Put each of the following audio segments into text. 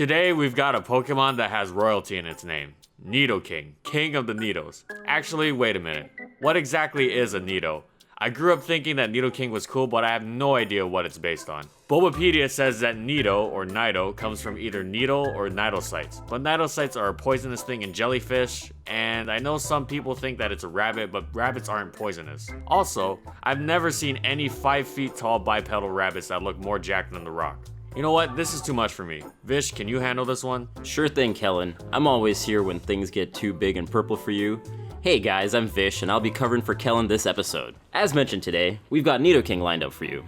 Today we've got a Pokemon that has royalty in its name. Nidoking, king of the Nidos. Actually, wait a minute. What exactly is a Nido? I grew up thinking that Nidoking was cool, but I have no idea what it's based on. Bulbapedia says that Nido, or Nido, comes from either needle or nidocytes. But nidocytes are a poisonous thing in jellyfish, and I know some people think that it's a rabbit, but rabbits aren't poisonous. Also, I've never seen any 5 feet tall bipedal rabbits that look more jacked than the Rock. You know what? This is too much for me. Vish, can you handle this one? Sure thing, Kellen. I'm always here when things get too big and purple for you. Hey guys, I'm Vish, and I'll be covering for Kellen this episode. As mentioned today, we've got Nidoking lined up for you.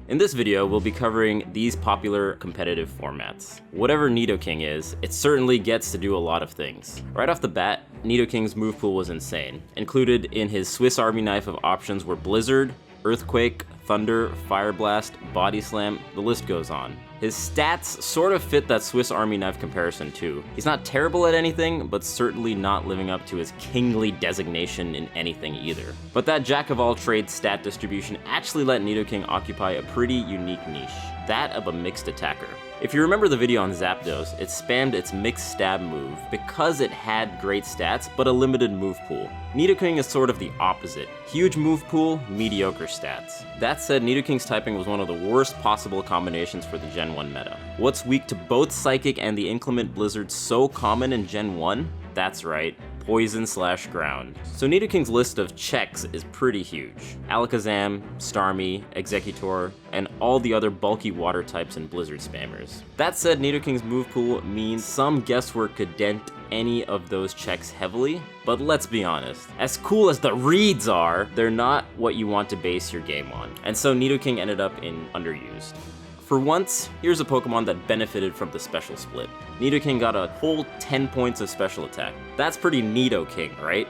In this video, we'll be covering these popular competitive formats. Whatever Nidoking is, it certainly gets to do a lot of things. Right off the bat, Nidoking's move pool was insane. Included in his Swiss Army knife of options were Blizzard, Earthquake, Thunder, Fire Blast, Body Slam, the list goes on. His stats sort of fit that Swiss Army knife comparison too. He's not terrible at anything, but certainly not living up to his kingly designation in anything either. But that jack of all trades stat distribution actually let Nidoking occupy a pretty unique niche, that of a mixed attacker. If you remember the video on Zapdos, it spammed its mixed stab move because it had great stats but a limited move pool. Nidoking is sort of the opposite. Huge move pool, mediocre stats. That said, Nidoking's typing was one of the worst possible combinations for the Gen 1 meta. What's weak to both Psychic and the Inclement Blizzard so common in Gen 1? That's right, Poison/Ground. So Nidoking's list of checks is pretty huge. Alakazam, Starmie, Exeggutor, and all the other bulky water types and Blizzard spammers. That said, Nidoking's move pool means some guesswork could dent any of those checks heavily, but let's be honest, as cool as the reads are, they're not what you want to base your game on, and so Nidoking ended up in underused. For once, here's a Pokemon that benefited from the special split. Nidoking got a whole 10 points of special attack. That's pretty Nidoking, right?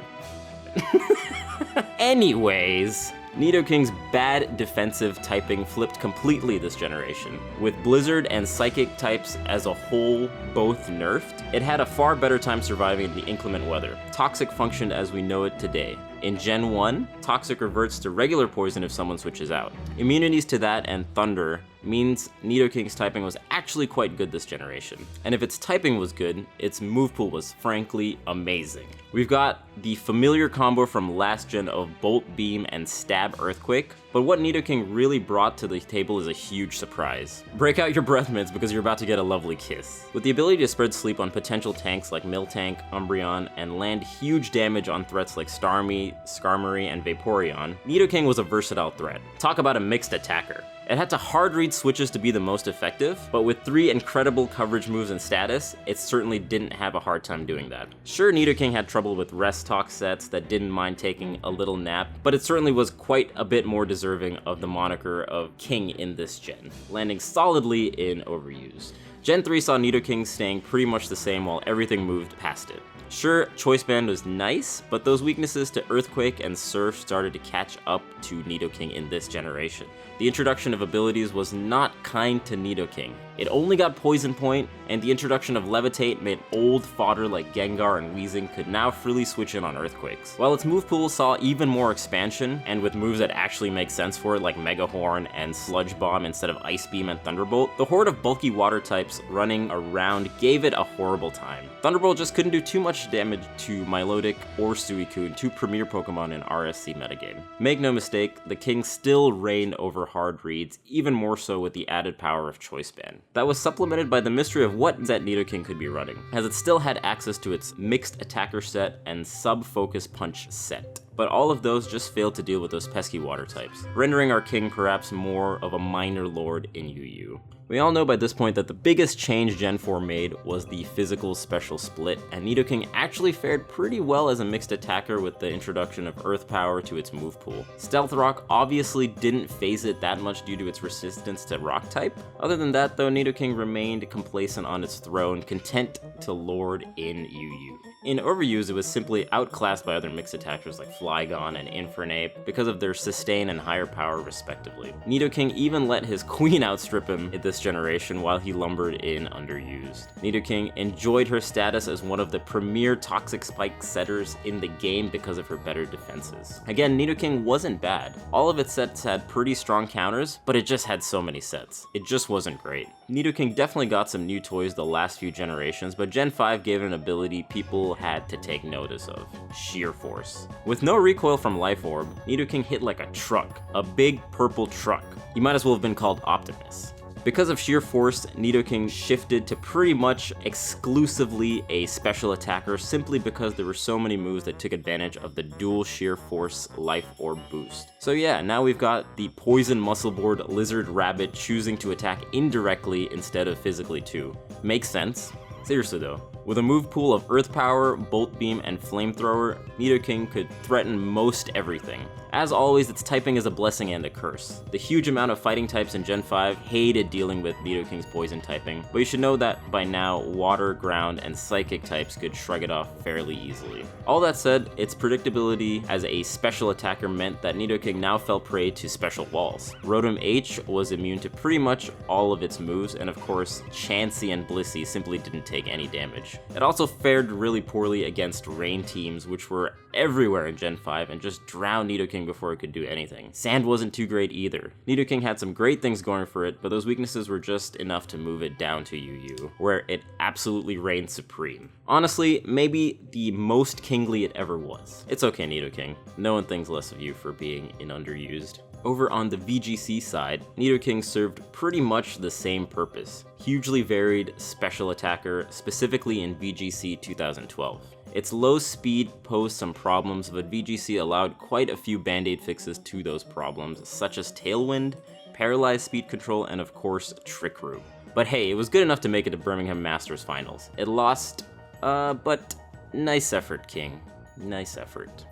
Anyways, Nidoking's bad defensive typing flipped completely this generation. With Blizzard and Psychic types as a whole both nerfed, it had a far better time surviving the inclement weather. Toxic functioned as we know it today. In Gen 1, Toxic reverts to regular poison if someone switches out. Immunities to that and Thunder means Nidoking's typing was actually quite good this generation. And if its typing was good, its move pool was frankly amazing. We've got the familiar combo from last gen of Bolt, Beam, and Stab Earthquake, but what Nidoking really brought to the table is a huge surprise. Break out your breath mints because you're about to get a lovely kiss. With the ability to spread sleep on potential tanks like Miltank, Umbreon, and land huge damage on threats like Starmie, Skarmory, and Vaporeon, Nidoking was a versatile threat. Talk about a mixed attacker. It had to hard read switches to be the most effective, but with 3 incredible coverage moves and status, it certainly didn't have a hard time doing that. Sure, Nidoking had trouble with rest talk sets that didn't mind taking a little nap, but it certainly was quite a bit more deserving of the moniker of king in this gen, landing solidly in overused. Gen 3 saw Nidoking staying pretty much the same while everything moved past it. Sure, Choice Band was nice, but those weaknesses to Earthquake and Surf started to catch up to Nidoking in this generation. The introduction of abilities was not kind to Nidoking. It only got Poison Point, and the introduction of Levitate meant old fodder like Gengar and Weezing could now freely switch in on Earthquakes. While its move pool saw even more expansion, and with moves that actually make sense for it like Mega Horn and Sludge Bomb instead of Ice Beam and Thunderbolt, the horde of bulky water types running around gave it a horrible time. Thunderbolt just couldn't do too much damage to Milotic or Suicune, 2 premier Pokemon in RSC metagame. Make no mistake, the king still reigned over hard reads, even more so with the added power of Choice Band. That was supplemented by the mystery of what Zet Nidoking could be running, as it still had access to its mixed attacker set and sub-focus punch set. But all of those just failed to deal with those pesky water types, rendering our king perhaps more of a minor lord in UU. We all know by this point that the biggest change Gen 4 made was the physical special split, and Nidoking actually fared pretty well as a mixed attacker with the introduction of Earth Power to its move pool. Stealth Rock obviously didn't phase it that much due to its resistance to Rock type. Other than that though, Nidoking remained complacent on its throne, content to lord in UU. In Overuse, it was simply outclassed by other mixed attackers like Flygon and Infernape because of their sustain and higher power respectively. Nidoking even let his queen outstrip him in this generation while he lumbered in underused. Nidoking enjoyed her status as one of the premier toxic spike setters in the game because of her better defenses. Again, Nidoking wasn't bad. All of its sets had pretty strong counters, but it just had so many sets. It just wasn't great. Nidoking definitely got some new toys the last few generations, but Gen 5 gave it an ability people had to take notice of: Sheer Force. With no recoil from Life Orb, Nidoking hit like a truck, a big purple truck. He might as well have been called Optimus. Because of Sheer Force, Nidoking shifted to pretty much exclusively a special attacker simply because there were so many moves that took advantage of the dual Sheer Force Life Orb boost. So yeah, now we've got the Poison Muscleboard Lizard Rabbit choosing to attack indirectly instead of physically too. Makes sense. Seriously though, with a move pool of Earth Power, Bolt Beam, and Flamethrower, Nidoking could threaten most everything. As always, its typing is a blessing and a curse. The huge amount of fighting types in Gen 5 hated dealing with Nidoking's poison typing, but you should know that by now, water, ground, and psychic types could shrug it off fairly easily. All that said, its predictability as a special attacker meant that Nidoking now fell prey to special walls. Rotom H was immune to pretty much all of its moves, and of course, Chansey and Blissey simply didn't take any damage. It also fared really poorly against rain teams, which were everywhere in Gen 5 and just drowned Nidoking before it could do anything. Sand wasn't too great either. Nidoking had some great things going for it, but those weaknesses were just enough to move it down to UU, where it absolutely reigned supreme. Honestly, maybe the most kingly it ever was. It's okay, Nidoking. No one thinks less of you for being underused. Over on the VGC side, Nidoking served pretty much the same purpose. Hugely varied special attacker, specifically in VGC 2012. Its low speed posed some problems, but VGC allowed quite a few band-aid fixes to those problems, such as Tailwind, Paralyzed Speed Control, and of course, Trick Room. But hey, it was good enough to make it to Birmingham Masters Finals. It lost, but nice effort, King. Nice effort.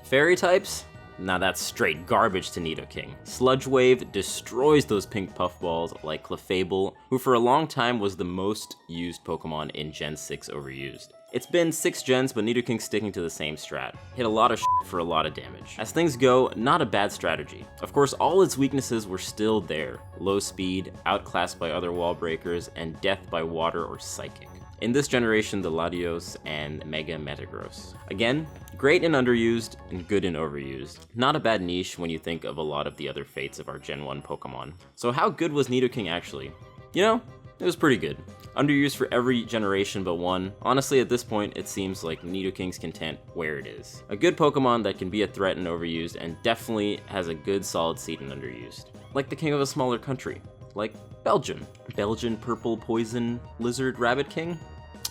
Fairy types? Now that's straight garbage to Nidoking. Sludge Wave destroys those pink puffballs like Clefable, who for a long time was the most used Pokemon in Gen 6 overused. It's been 6 gens, but Nidoking's sticking to the same strat. Hit a lot of shit for a lot of damage. As things go, not a bad strategy. Of course, all its weaknesses were still there. Low speed, outclassed by other wall breakers, and death by water or psychic. In this generation, the Latios and Mega Metagross. Again, great and underused, and good and overused. Not a bad niche when you think of a lot of the other fates of our Gen 1 Pokemon. So how good was Nidoking actually? You know, it was pretty good. Underused for every generation but one. Honestly, at this point, it seems like Nidoking's content where it is. A good Pokemon that can be a threat and overused, and definitely has a good solid seat in underused. Like the king of a smaller country. Like Belgium. Belgian Purple Poison Lizard Rabbit King?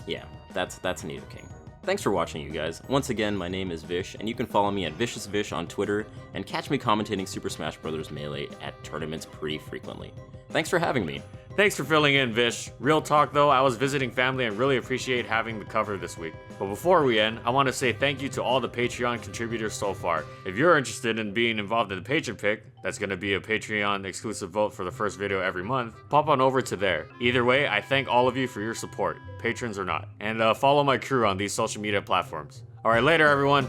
Yeah, that's Nidoking. Thanks for watching, you guys. Once again, my name is Vish, and you can follow me at ViciousVish on Twitter, and catch me commentating Super Smash Bros. Melee at tournaments pretty frequently. Thanks for having me. Thanks for filling in, Vish. Real talk though, I was visiting family and really appreciate having the cover this week. But before we end, I want to say thank you to all the Patreon contributors so far. If you're interested in being involved in the Patron Pick, that's going to be a Patreon exclusive vote for the first video every month, pop on over to there. Either way, I thank all of you for your support, patrons or not. And follow my crew on these social media platforms. Alright, later everyone.